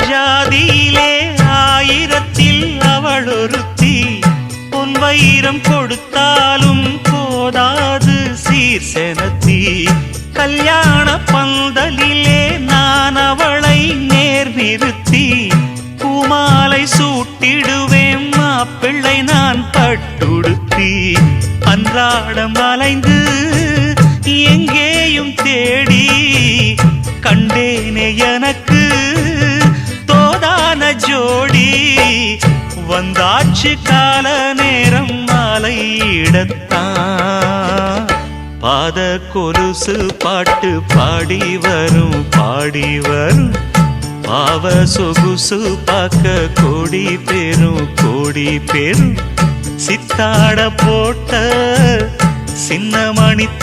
ஜாதியிலே ஆயிரத்தில் அவள் ஒருத்தி பொன் வைரம் கொடுத்தாலும் போதாது சீர்செனத்தி கல்யாண பந்தலிலே நான் அவளை நேர் நிறுத்தி பூமாலை சூட்டிடுவேன் மாப்பிள்ளை நான் பட்டுடுத்தி அன்றாடம் அலைந்து எங்கேயும் தேடி கண்டேனே எனக்கு தோதான ஜோடி வந்தாச்சு கால நேரம் மாலையிடத்தான் பாத கொலுசு பாட்டு பாடி வரும் பாவ சொகுசு பார்க்க கோடி பேரும் சித்தாட போட்ட சின்னமணி